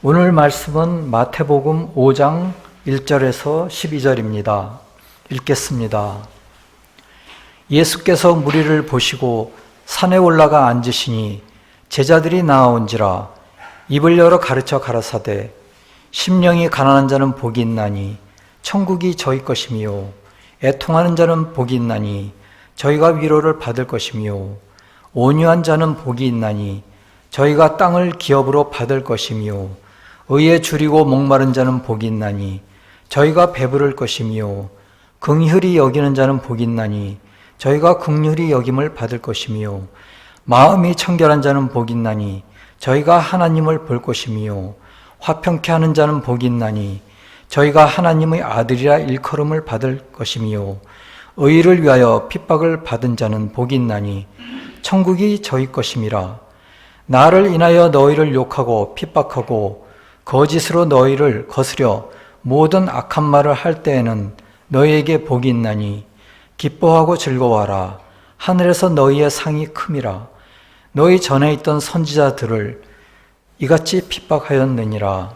오늘 말씀은 마태복음 5장 1절에서 12절입니다. 읽겠습니다. 예수께서 무리를 보시고 산에 올라가 앉으시니 제자들이 나아온지라 입을 열어 가르쳐 가라사대 심령이 가난한 자는 복이 있나니 천국이 저희 것이며 애통하는 자는 복이 있나니 저희가 위로를 받을 것이며 온유한 자는 복이 있나니 저희가 땅을 기업으로 받을 것이며 의에 줄이고 목마른 자는 복이 있나니 저희가 배부를 것이며 긍휼히 여기는 자는 복이 있나니 저희가 긍휼히 여김을 받을 것이며 마음이 청결한 자는 복이 있나니 저희가 하나님을 볼 것이며 화평케 하는 자는 복이 있나니 저희가 하나님의 아들이라 일컬음을 받을 것이며 의를 위하여 핍박을 받은 자는 복이 있나니 천국이 저희 것임이라. 나를 인하여 너희를 욕하고 핍박하고 거짓으로 너희를 거스려 모든 악한 말을 할 때에는 너희에게 복이 있나니 기뻐하고 즐거워하라. 하늘에서 너희의 상이 큼이라. 너희 전에 있던 선지자들을 이같이 핍박하였느니라.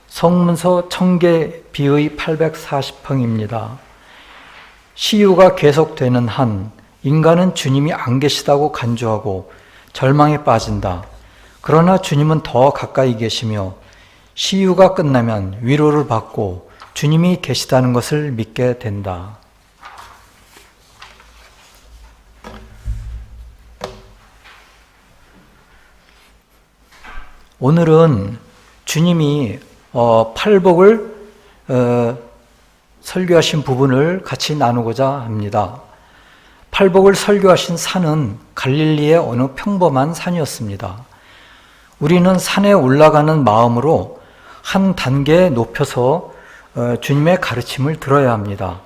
성문서 청계 비의 840평입니다. 시유가 계속되는 한 인간은 주님이 안 계시다고 간주하고 절망에 빠진다. 그러나 주님은 더 가까이 계시며 시유가 끝나면 위로를 받고 주님이 계시다는 것을 믿게 된다. 오늘은 주님이 팔복을 설교하신 부분을 같이 나누고자 합니다. 팔복을 설교하신 산은 갈릴리의 어느 평범한 산이었습니다. 우리는 산에 올라가는 마음으로 한 단계 높여서 주님의 가르침을 들어야 합니다.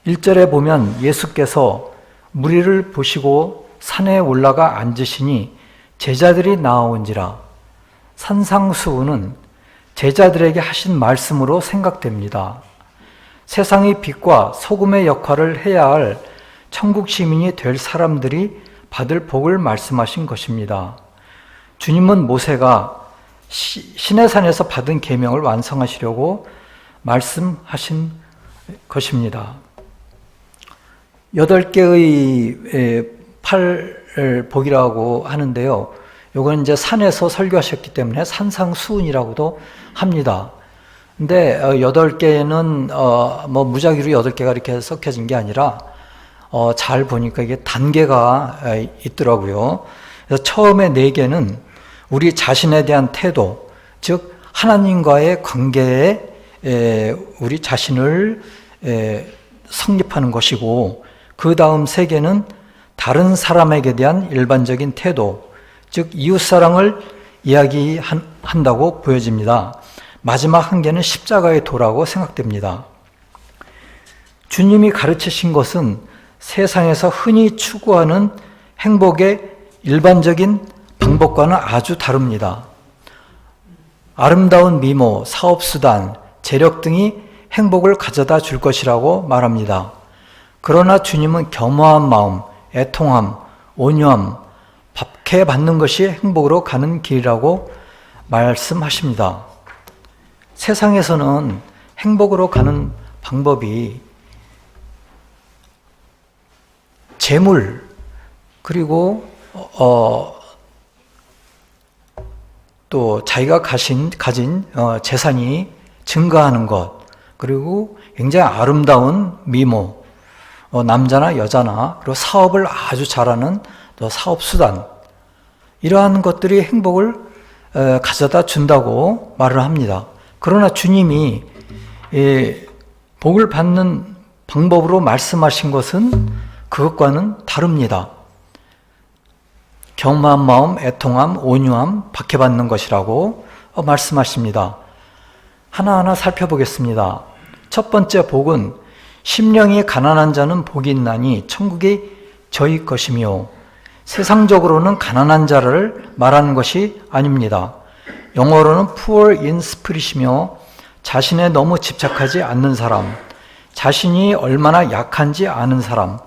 1절에 보면 예수께서 무리를 보시고 산에 올라가 앉으시니 제자들이 나아온지라. 산상수훈은 제자들에게 하신 말씀으로 생각됩니다. 세상의 빛과 소금의 역할을 해야 할 천국 시민이 될 사람들이 받을 복을 말씀하신 것입니다. 주님은 모세가 시내산에서 받은 계명을 완성하시려고 말씀하신 것입니다. 8개의 팔복이라고 하는데요. 요건 이제 산에서 설교하셨기 때문에 산상수훈이라고도 합니다. 근데 8개는 무작위로 8개가 이렇게 섞여진 게 아니라 잘 보니까 이게 단계가 있더라고요. 그래서 처음에 4개는 우리 자신에 대한 태도, 즉 하나님과의 관계에 우리 자신을 성립하는 것이고, 그 다음 3개는 다른 사람에게 대한 일반적인 태도, 즉 이웃사랑을 이야기한다고 보여집니다. 마지막 1개는 십자가의 도라고 생각됩니다. 주님이 가르치신 것은 세상에서 흔히 추구하는 행복의 일반적인 방법과는 아주 다릅니다. 아름다운 미모, 사업수단, 재력 등이 행복을 가져다 줄 것이라고 말합니다. 그러나 주님은 겸허한 마음, 애통함, 온유함, 박해받는 것이 행복으로 가는 길이라고 말씀하십니다. 세상에서는 행복으로 가는 방법이 재물, 그리고 또 자기가 가진 재산이 증가하는 것, 그리고 굉장히 아름다운 미모, 남자나 여자나, 그리고 사업을 아주 잘하는 또 사업 수단, 이러한 것들이 행복을 가져다 준다고 말을 합니다. 그러나 주님이 복을 받는 방법으로 말씀하신 것은 그것과는 다릅니다. 겸허한 마음, 애통함, 온유함, 박해받는 것이라고 말씀하십니다. 하나하나 살펴보겠습니다. 첫 번째 복은 심령이 가난한 자는 복이 있나니 천국이 저희 것이며, 세상적으로는 가난한 자를 말하는 것이 아닙니다. 영어로는 poor in spirit이며 자신에 너무 집착하지 않는 사람, 자신이 얼마나 약한지 아는 사람,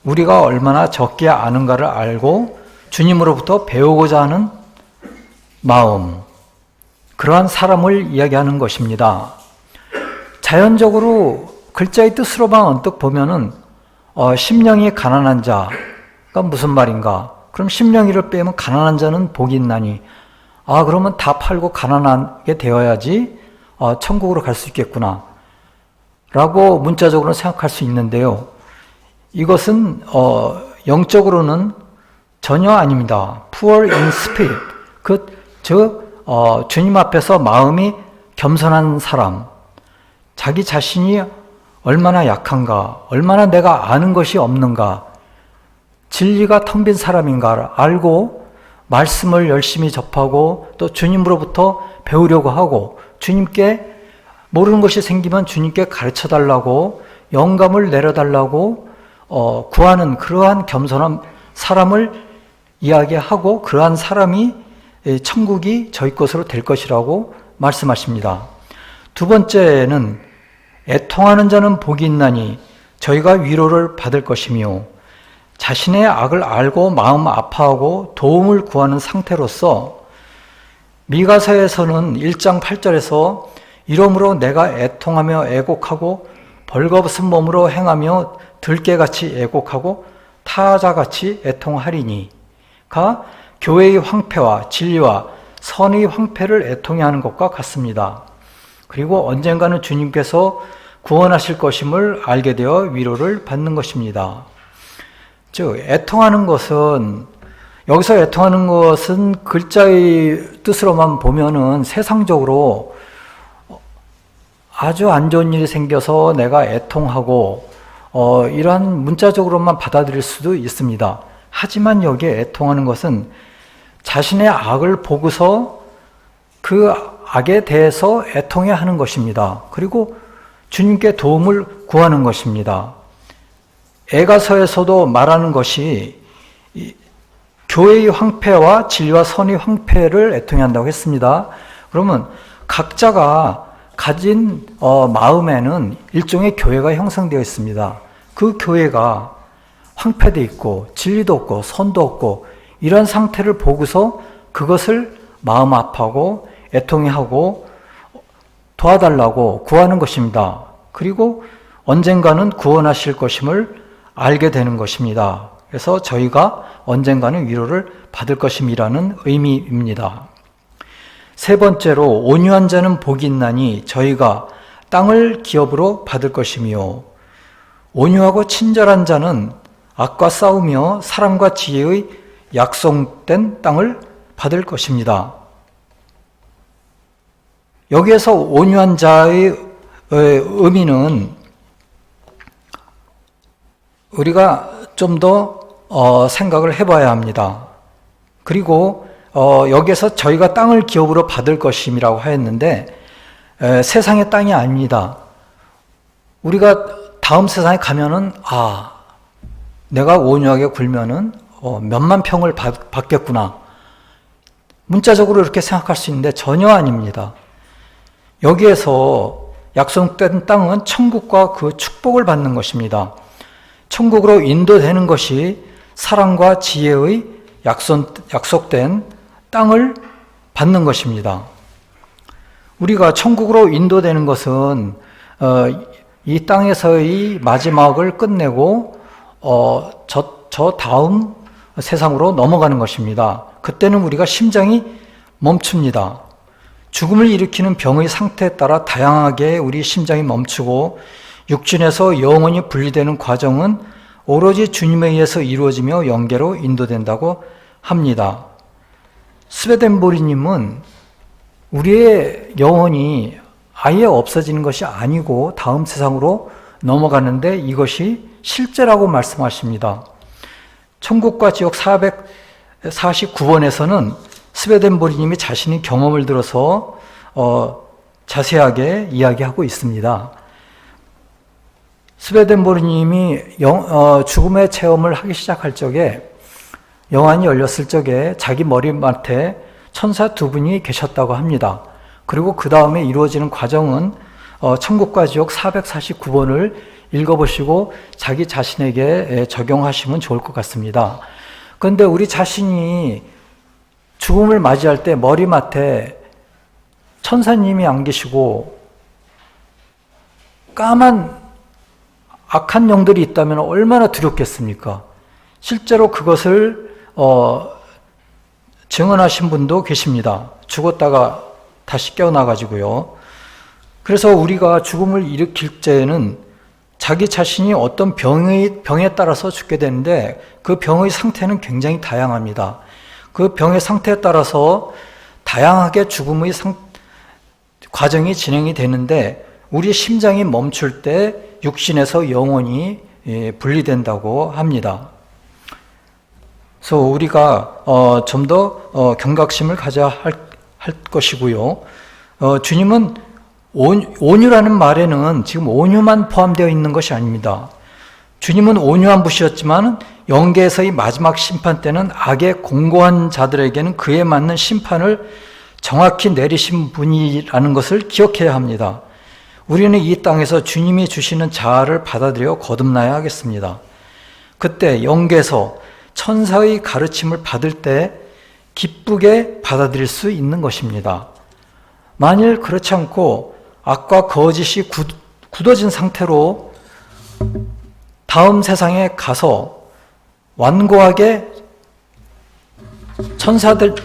우리가 얼마나 적게 아는가를 알고 주님으로부터 배우고자 하는 마음, 그러한 사람을 이야기하는 것입니다. 자연적으로 글자의 뜻으로만 언뜻 보면은 심령이 가난한 자가 무슨 말인가? 그럼 심령이를 빼면 가난한 자는 복이 있나니, 그러면 다 팔고 가난하게 되어야지 천국으로 갈 수 있겠구나 라고 문자적으로 생각할 수 있는데요. 이것은 영적으로는 전혀 아닙니다. Poor in spirit, 주님 앞에서 마음이 겸손한 사람, 자기 자신이 얼마나 약한가, 얼마나 내가 아는 것이 없는가, 진리가 텅 빈 사람인가를 알고 말씀을 열심히 접하고 또 주님으로부터 배우려고 하고, 주님께 모르는 것이 생기면 주님께 가르쳐달라고, 영감을 내려달라고 구하는 그러한 겸손한 사람을 이야기하고, 그러한 사람이 천국이 저희 것으로 될 것이라고 말씀하십니다. 두 번째는 애통하는 자는 복이 있나니 저희가 위로를 받을 것이며, 자신의 악을 알고 마음 아파하고 도움을 구하는 상태로서, 미가서에서는 1장 8절에서 이러므로 내가 애통하며 애곡하고 벌거벗은 몸으로 행하며 들깨같이 애곡하고 타자같이 애통하리니가 교회의 황폐와 진리와 선의 황폐를 애통해 하는 것과 같습니다. 그리고 언젠가는 주님께서 구원하실 것임을 알게 되어 위로를 받는 것입니다. 즉, 애통하는 것은, 여기서 애통하는 것은 글자의 뜻으로만 보면은 세상적으로 아주 안 좋은 일이 생겨서 내가 애통하고 이러한 문자적으로만 받아들일 수도 있습니다. 하지만 여기에 애통하는 것은 자신의 악을 보고서 그 악에 대해서 애통해 하는 것입니다. 그리고 주님께 도움을 구하는 것입니다. 에가서에서도 말하는 것이 교회의 황폐와 진리와 선의 황폐를 애통해 한다고 했습니다. 그러면 각자가 가진 마음에는 일종의 교회가 형성되어 있습니다. 그 교회가 황폐되어 있고 진리도 없고 선도 없고 이런 상태를 보고서 그것을 마음 아파하고 애통해하고 도와달라고 구하는 것입니다. 그리고 언젠가는 구원하실 것임을 알게 되는 것입니다. 그래서 저희가 언젠가는 위로를 받을 것임이라는 의미입니다. 세 번째로, 온유한 자는 복이 있나니 저희가 땅을 기업으로 받을 것이며, 온유하고 친절한 자는 악과 싸우며 사랑과 지혜의 약속된 땅을 받을 것입니다. 여기에서 온유한 자의 의미는 우리가 좀 더 생각을 해봐야 합니다. 그리고 여기에서 저희가 땅을 기업으로 받을 것임이라고 하였는데, 세상의 땅이 아닙니다. 우리가 다음 세상에 가면은 내가 온유하게 굴면은 몇만 평을 받겠구나, 문자적으로 이렇게 생각할 수 있는데 전혀 아닙니다. 여기에서 약속된 땅은 천국과 그 축복을 받는 것입니다. 천국으로 인도되는 것이 사랑과 지혜의 약속된 땅을 받는 것입니다. 우리가 천국으로 인도되는 것은 이 땅에서의 마지막을 끝내고 저 다음 세상으로 넘어가는 것입니다. 그때는 우리가 심장이 멈춥니다. 죽음을 일으키는 병의 상태에 따라 다양하게 우리 심장이 멈추고 육신에서 영혼이 분리되는 과정은 오로지 주님에 의해서 이루어지며 영계로 인도된다고 합니다. 스웨덴보리님은 우리의 영혼이 아예 없어지는 것이 아니고 다음 세상으로 넘어가는데 이것이 실제라고 말씀하십니다. 천국과 지옥 449번에서는 스웨덴보리님이 자신이 경험을 들어서 자세하게 이야기하고 있습니다. 스웨덴보리님이 죽음의 체험을 하기 시작할 적에, 영안이 열렸을 적에 자기 머리맡에 천사 두 분이 계셨다고 합니다. 그리고 그 다음에 이루어지는 과정은 천국과 지옥 449번을 읽어보시고 자기 자신에게 적용하시면 좋을 것 같습니다. 그런데 우리 자신이 죽음을 맞이할 때 머리맡에 천사님이 안 계시고 까만 악한 영들이 있다면 얼마나 두렵겠습니까? 실제로 그것을 증언하신 분도 계십니다. 죽었다가 다시 깨어나가지고요. 그래서 우리가 죽음을 일으킬 때에는 자기 자신이 어떤 병에 따라서 죽게 되는데 그 병의 상태는 굉장히 다양합니다. 그 병의 상태에 따라서 다양하게 죽음의 과정이 진행이 되는데 우리 심장이 멈출 때 육신에서 영혼이 분리된다고 합니다. 그래서 우리가 좀 더 경각심을 가져야 할 것이고요. 주님은 온유라는 말에는 지금 온유만 포함되어 있는 것이 아닙니다. 주님은 온유한 분이셨지만 영계에서의 마지막 심판 때는 악에 공고한 자들에게는 그에 맞는 심판을 정확히 내리신 분이라는 것을 기억해야 합니다. 우리는 이 땅에서 주님이 주시는 자아를 받아들여 거듭나야 하겠습니다. 그때 영계에서 천사의 가르침을 받을 때 기쁘게 받아들일 수 있는 것입니다. 만일 그렇지 않고 악과 거짓이 굳어진 상태로 다음 세상에 가서 완고하게 천사들의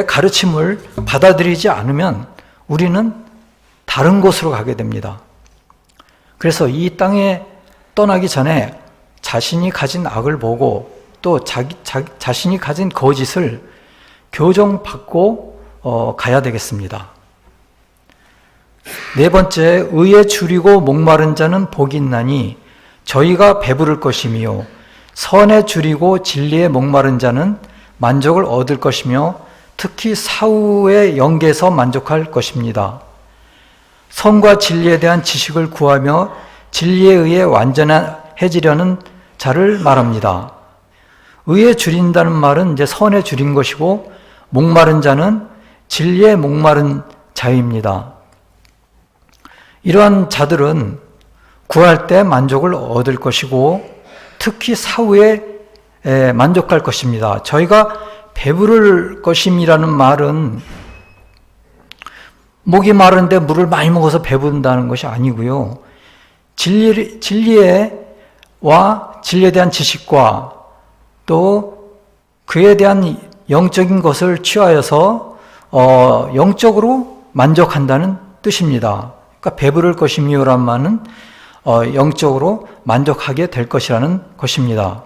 가르침을 받아들이지 않으면 우리는 다른 곳으로 가게 됩니다. 그래서 이 땅에 떠나기 전에 자신이 가진 악을 보고 또 자신이 가진 거짓을 교정받고 가야 되겠습니다. 네 번째, 의에 줄이고 목마른 자는 복이 있나니 저희가 배부를 것이며 선에 줄이고 진리에 목마른 자는 만족을 얻을 것이며 특히 사후의 영계에서 만족할 것입니다. 선과 진리에 대한 지식을 구하며 진리에 의해 완전해지려는 자를 말합니다. 의에 줄인다는 말은 이제 선에 줄인 것이고 목마른 자는 진리에 목마른 자입니다. 이러한 자들은 구할 때 만족을 얻을 것이고 특히 사후에 만족할 것입니다. 저희가 배부를 것임이라는 말은 목이 마른데 물을 많이 먹어서 배부른다는 것이 아니고요. 진리에 대한 지식과 또 그에 대한 영적인 것을 취하여서 영적으로 만족한다는 뜻입니다. 그러니까 배부를 것이며란 말은 영적으로 만족하게 될 것이라는 것입니다.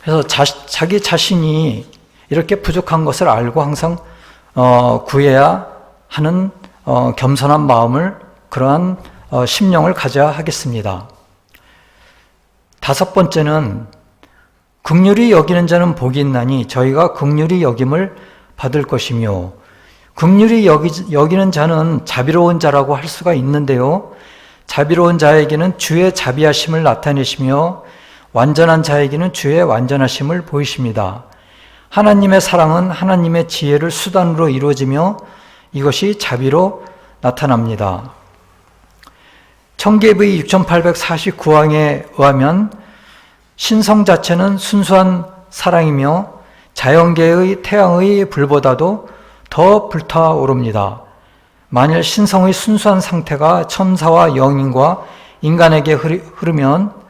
그래서 자기 자신이 이렇게 부족한 것을 알고 항상 구해야 하는 겸손한 마음을, 그러한 심령을 가져야 하겠습니다. 다섯 번째는 긍휼히 여기는 자는 복이 있나니 저희가 긍휼히 여김을 받을 것이며, 긍휼히 여기는 자는 자비로운 자라고 할 수가 있는데요. 자비로운 자에게는 주의 자비하심을 나타내시며 완전한 자에게는 주의 완전하심을 보이십니다. 하나님의 사랑은 하나님의 지혜를 수단으로 이루어지며 이것이 자비로 나타납니다. 청계의 6849항에 의하면 신성 자체는 순수한 사랑이며 자연계의 태양의 불보다도 더 불타오릅니다. 만일 신성의 순수한 상태가 천사와 영인과 인간에게 흐르면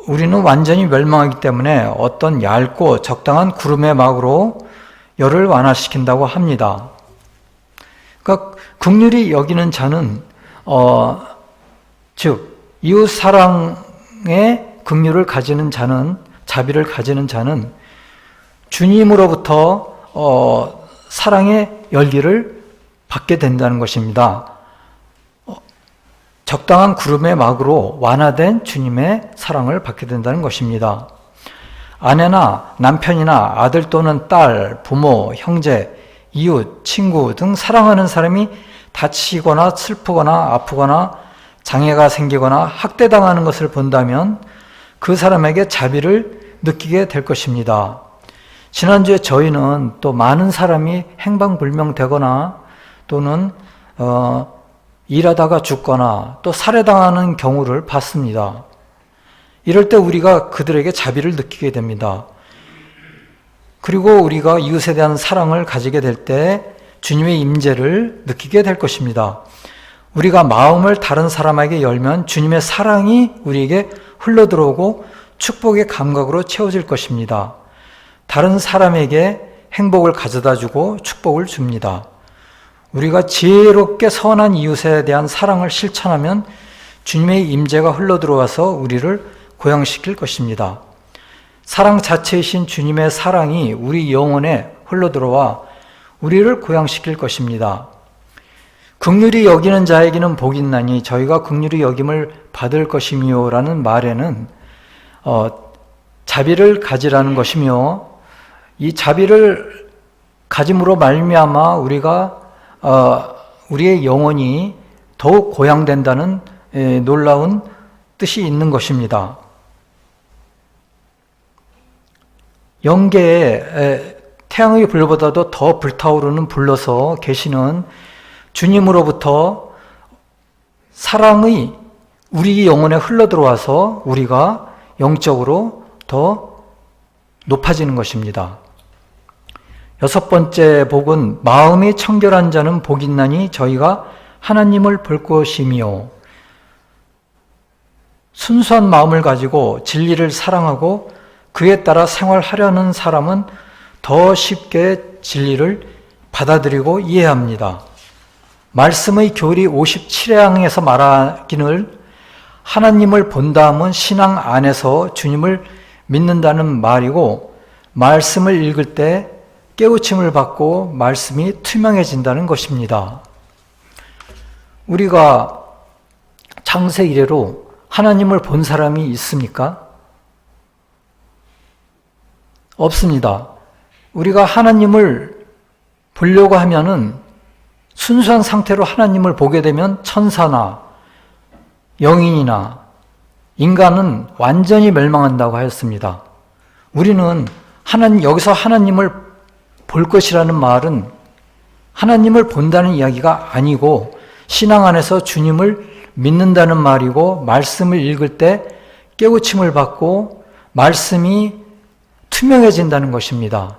우리는 완전히 멸망하기 때문에 어떤 얇고 적당한 구름의 막으로 열을 완화시킨다고 합니다. 그러니까 긍휼히 여기는 자는 즉 이웃 사랑의 긍휼을 가지는 자는, 자비를 가지는 자는 주님으로부터 사랑의 열기를 받게 된다는 것입니다. 적당한 구름의 막으로 완화된 주님의 사랑을 받게 된다는 것입니다. 아내나 남편이나 아들 또는 딸, 부모, 형제, 이웃, 친구 등 사랑하는 사람이 다치거나 슬프거나 아프거나 장애가 생기거나 학대당하는 것을 본다면 그 사람에게 자비를 느끼게 될 것입니다. 지난주에 저희는 또 많은 사람이 행방불명되거나 또는 일하다가 죽거나 또 살해당하는 경우를 봤습니다. 이럴 때 우리가 그들에게 자비를 느끼게 됩니다. 그리고 우리가 이웃에 대한 사랑을 가지게 될 때 주님의 임재를 느끼게 될 것입니다. 우리가 마음을 다른 사람에게 열면 주님의 사랑이 우리에게 흘러들어오고 축복의 감각으로 채워질 것입니다. 다른 사람에게 행복을 가져다 주고 축복을 줍니다. 우리가 지혜롭게 선한 이웃에 대한 사랑을 실천하면 주님의 임재가 흘러들어와서 우리를 고양시킬 것입니다. 사랑 자체이신 주님의 사랑이 우리 영혼에 흘러들어와 우리를 고양시킬 것입니다. 긍휼히 여기는 자에게는 복이 있나니 저희가 긍휼히 여김을 받을 것이며 라는 말에는 자비를 가지라는 것이며, 이 자비를 가짐으로 말미암아 우리가 우리의 영혼이 더욱 고양된다는 놀라운 뜻이 있는 것입니다. 영계에 태양의 불보다도 더 불타오르는 불로서 계시는 주님으로부터 사랑의 우리 영혼에 흘러들어와서 우리가 영적으로 더 높아지는 것입니다. 여섯 번째 복은 마음이 청결한 자는 복이 있나니 저희가 하나님을 볼 것이며, 순수한 마음을 가지고 진리를 사랑하고 그에 따라 생활하려는 사람은 더 쉽게 진리를 받아들이고 이해합니다. 말씀의 교리 57항에서 말하기를 하나님을 본다음은 신앙 안에서 주님을 믿는다는 말이고, 말씀을 읽을 때 깨우침을 받고 말씀이 투명해진다는 것입니다. 우리가 창세 이래로 하나님을 본 사람이 있습니까? 없습니다. 우리가 하나님을 보려고 하면은 순수한 상태로 하나님을 보게 되면 천사나 영인이나 인간은 완전히 멸망한다고 하였습니다. 우리는 여기서 하나님을 볼 것이라는 말은 하나님을 본다는 이야기가 아니고 신앙 안에서 주님을 믿는다는 말이고, 말씀을 읽을 때 깨우침을 받고 말씀이 투명해진다는 것입니다.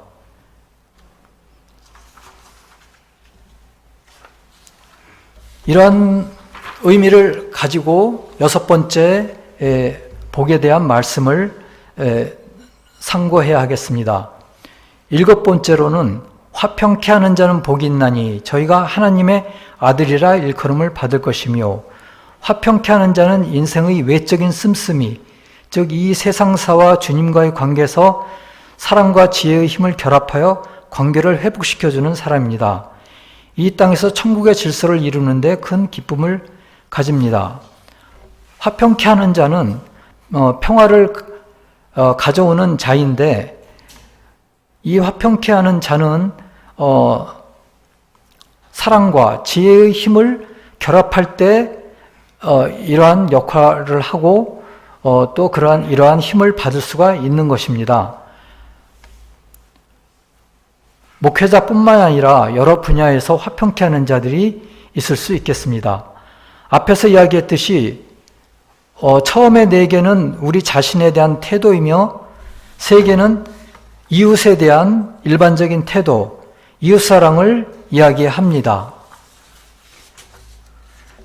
이러한 의미를 가지고 여섯 번째 복에 대한 말씀을 상고해야 하겠습니다. 일곱 번째로는 화평케 하는 자는 복이 있나니 저희가 하나님의 아들이라 일컬음을 받을 것이며, 화평케 하는 자는 인생의 외적인 씀씀이, 즉 이 세상사와 주님과의 관계에서 사랑과 지혜의 힘을 결합하여 관계를 회복시켜주는 사람입니다. 이 땅에서 천국의 질서를 이루는데 큰 기쁨을 가집니다. 화평케 하는 자는 평화를 가져오는 자인데, 이 화평케 하는 자는 사랑과 지혜의 힘을 결합할 때 이러한 역할을 하고 또 이러한 힘을 받을 수가 있는 것입니다. 목회자뿐만 아니라 여러 분야에서 화평케 하는 자들이 있을 수 있겠습니다. 앞에서 이야기했듯이 처음에 4개는 우리 자신에 대한 태도이며, 3개는 이웃에 대한 일반적인 태도, 이웃사랑을 이야기합니다.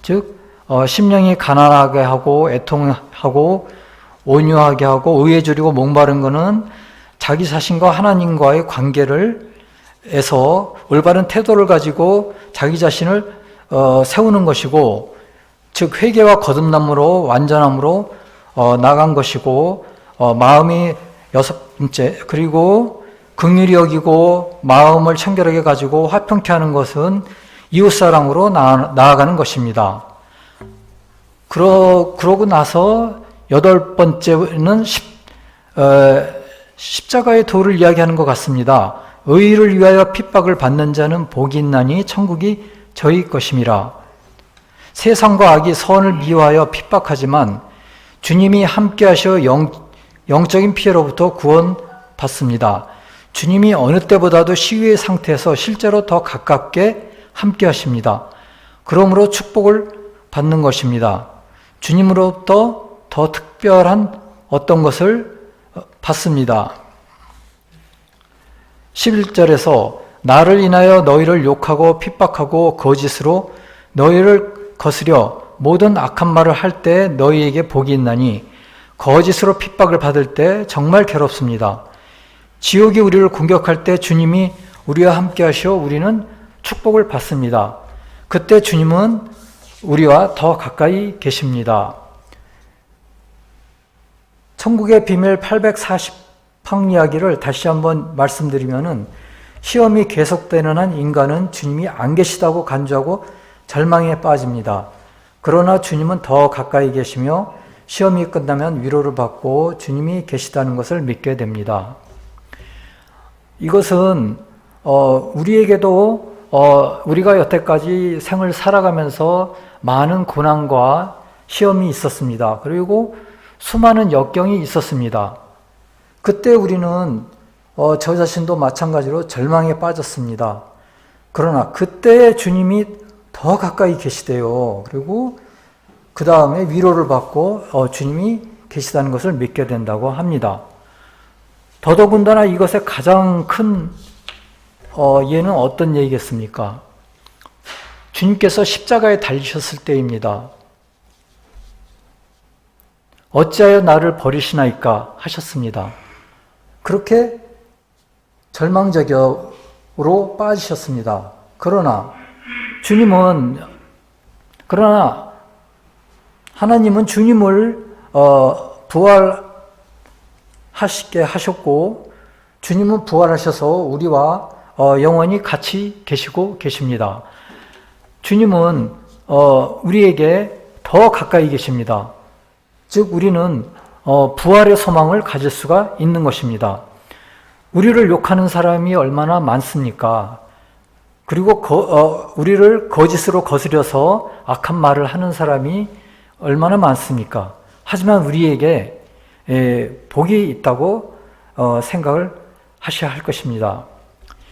즉 심령이 가난하게 하고 애통하고 온유하게 하고 의에 주리고 목마른 것은 자기 자신과 하나님과의 관계를 에서 올바른 태도를 가지고 자기 자신을 세우는 것이고, 즉 회개와 거듭남으로 완전함으로 나간 것이고, 마음이 여섯 번째, 그리고 긍휼히 여기고 마음을 청결하게 가지고 화평케 하는 것은 이웃사랑으로 나아가는 것입니다. 그러고 나서 여덟 번째는 십자가의 도를 이야기하는 것 같습니다. 의를 위하여 핍박을 받는 자는 복이 있나니 천국이 저희 것임이라. 세상과 악이 선을 미워하여 핍박하지만 주님이 함께하셔 영적인 피해로부터 구원받습니다. 주님이 어느 때보다도 시위의 상태에서 실제로 더 가깝게 함께하십니다. 그러므로 축복을 받는 것입니다. 주님으로부터 더 특별한 어떤 것을 받습니다. 11절에서 나를 인하여 너희를 욕하고 핍박하고 거짓으로 너희를 거스려 모든 악한 말을 할 때 너희에게 복이 있나니 거짓으로 핍박을 받을 때 정말 괴롭습니다. 지옥이 우리를 공격할 때 주님이 우리와 함께 하시어 우리는 축복을 받습니다. 그때 주님은 우리와 더 가까이 계십니다. 천국의 비밀 840방 이야기를 다시 한번 말씀드리면은 시험이 계속되는 한 인간은 주님이 안 계시다고 간주하고 절망에 빠집니다. 그러나 주님은 더 가까이 계시며 시험이 끝나면 위로를 받고 주님이 계시다는 것을 믿게 됩니다. 이것은 우리에게도 우리가 여태까지 생을 살아가면서 많은 고난과 시험이 있었습니다. 그리고 수많은 역경이 있었습니다. 그때 우리는 저 자신도 마찬가지로 절망에 빠졌습니다. 그러나 그때 주님이 더 가까이 계시대요. 그리고 그 다음에 위로를 받고 주님이 계시다는 것을 믿게 된다고 합니다. 더더군다나 이것의 가장 큰 예는 어떤 얘기겠습니까? 주님께서 십자가에 달리셨을 때입니다. 어찌하여 나를 버리시나이까 하셨습니다. 그렇게 절망적으로 빠지셨습니다. 그러나 하나님은 주님을 부활하시게 하셨고 주님은 부활하셔서 우리와 영원히 같이 계시고 계십니다. 주님은 우리에게 더 가까이 계십니다. 즉 우리는 부활의 소망을 가질 수가 있는 것입니다. 우리를 욕하는 사람이 얼마나 많습니까? 그리고 우리를 거짓으로 거스려서 악한 말을 하는 사람이 얼마나 많습니까? 하지만 우리에게 복이 있다고 생각을 하셔야 할 것입니다.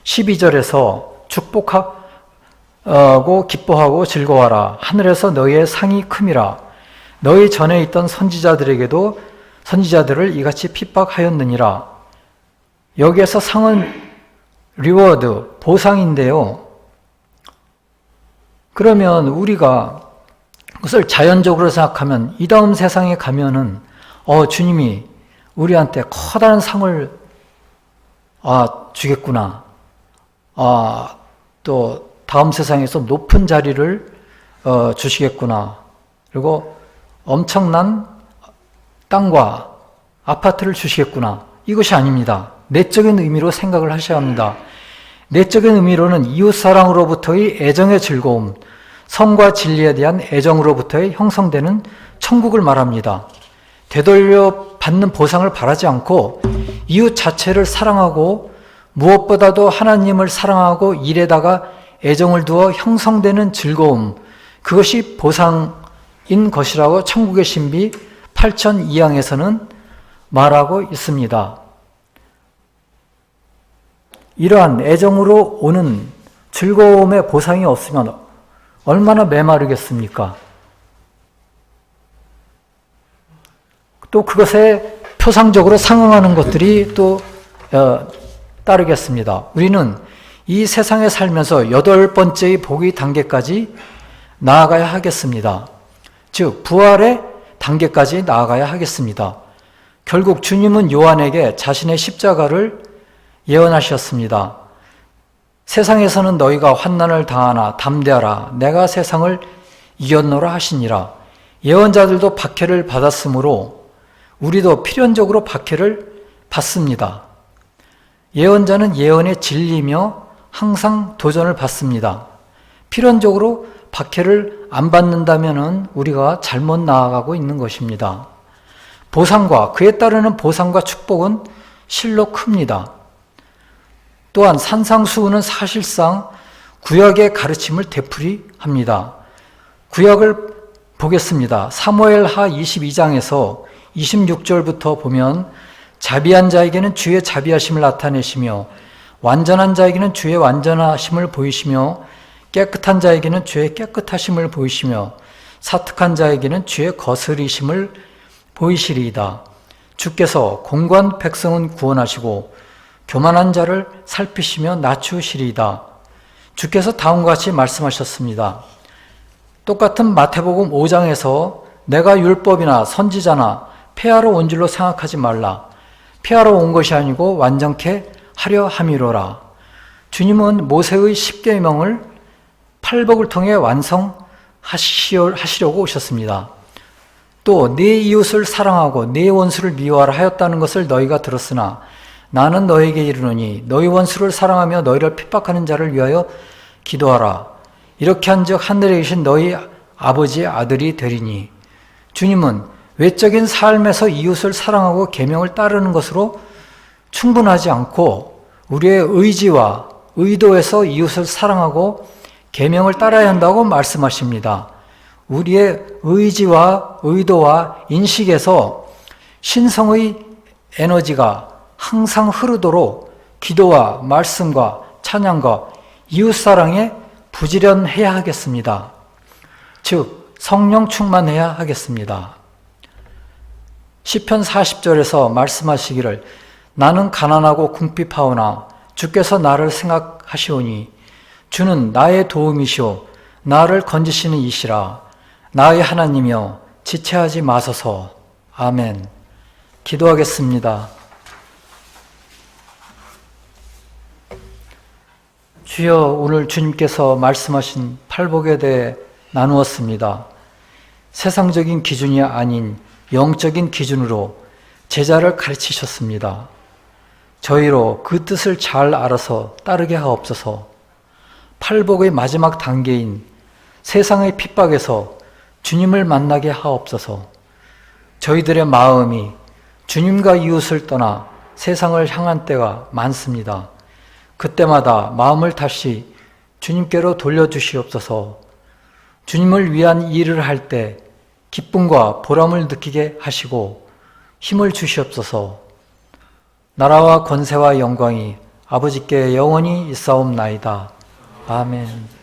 12절에서 축복하고 기뻐하고 즐거워하라. 하늘에서 너희의 상이 큼이라. 너희 전에 있던 선지자들에게도 선지자들을 이같이 핍박하였느니라. 여기에서 상은 리워드, 보상인데요. 그러면 우리가 그것을 자연적으로 생각하면 이 다음 세상에 가면은 주님이 우리한테 커다란 상을 주겠구나. 또 다음 세상에서 높은 자리를 주시겠구나. 그리고 엄청난 땅과 아파트를 주시겠구나. 이것이 아닙니다. 내적인 의미로 생각을 하셔야 합니다. 내적인 의미로는 이웃사랑으로부터의 애정의 즐거움, 성과 진리에 대한 애정으로부터의 형성되는 천국을 말합니다. 되돌려 받는 보상을 바라지 않고 이웃 자체를 사랑하고 무엇보다도 하나님을 사랑하고 일에다가 애정을 두어 형성되는 즐거움, 그것이 보상인 것이라고 천국의 신비 8002항에서는 말하고 있습니다. 이러한 애정으로 오는 즐거움의 보상이 없으면 얼마나 메마르겠습니까? 또 그것에 표상적으로 상응하는 것들이 또 따르겠습니다. 우리는 이 세상에 살면서 8번째의 복의 단계까지 나아가야 하겠습니다. 즉 부활의 단계까지 나아가야 하겠습니다. 결국 주님은 요한에게 자신의 십자가를 예언하셨습니다. 세상에서는 너희가 환난을 당하나 담대하라. 내가 세상을 이겼노라 하시니라. 예언자들도 박해를 받았으므로 우리도 필연적으로 박해를 받습니다. 예언자는 예언의 진리며 항상 도전을 받습니다. 필연적으로 박해를 안 받는다면 우리가 잘못 나아가고 있는 것입니다. 보상과 그에 따르는 보상과 축복은 실로 큽니다. 또한 산상수훈은 사실상 구약의 가르침을 되풀이합니다. 구약을 보겠습니다. 사무엘하 22장에서 26절부터 보면 자비한 자에게는 주의 자비하심을 나타내시며 완전한 자에게는 주의 완전하심을 보이시며 깨끗한 자에게는 주의 깨끗하심을 보이시며 사특한 자에게는 주의 거스리심을 보이시리이다. 주께서 공고한 백성은 구원하시고 교만한 자를 살피시며 낮추시리이다. 주께서 다음과 같이 말씀하셨습니다. 똑같은 마태복음 5장에서 내가 율법이나 선지자나 폐하러 온 줄로 생각하지 말라. 폐하러 온 것이 아니고 완전케 하려 함이로라. 주님은 모세의 10계명을 팔복을 통해 완성하시려고 오셨습니다. 또 네 이웃을 사랑하고 네 원수를 미워하라 하였다는 것을 너희가 들었으나 나는 너에게 이르노니 너희 원수를 사랑하며 너희를 핍박하는 자를 위하여 기도하라. 이렇게 한즉 하늘에 계신 너희 아버지의 아들이 되리니. 주님은 외적인 삶에서 이웃을 사랑하고 계명을 따르는 것으로 충분하지 않고 우리의 의지와 의도에서 이웃을 사랑하고 계명을 따라야 한다고 말씀하십니다. 우리의 의지와 의도와 인식에서 신성의 에너지가 항상 흐르도록 기도와 말씀과 찬양과 이웃사랑에 부지런해야 하겠습니다. 즉 성령 충만해야 하겠습니다. 시편 40절에서 말씀하시기를 나는 가난하고 궁핍하오나 주께서 나를 생각하시오니 주는 나의 도움이시오 나를 건지시는 이시라. 나의 하나님이여 지체하지 마소서. 아멘. 기도하겠습니다. 주여, 오늘 주님께서 말씀하신 팔복에 대해 나누었습니다. 세상적인 기준이 아닌 영적인 기준으로 제자를 가르치셨습니다. 저희로 그 뜻을 잘 알아서 따르게 하옵소서. 팔복의 마지막 단계인 세상의 핍박에서 주님을 만나게 하옵소서. 저희들의 마음이 주님과 이웃을 떠나 세상을 향한 때가 많습니다. 그때마다 마음을 다시 주님께로 돌려주시옵소서. 주님을 위한 일을 할 때 기쁨과 보람을 느끼게 하시고 힘을 주시옵소서. 나라와 권세와 영광이 아버지께 영원히 있사옵나이다. 아멘.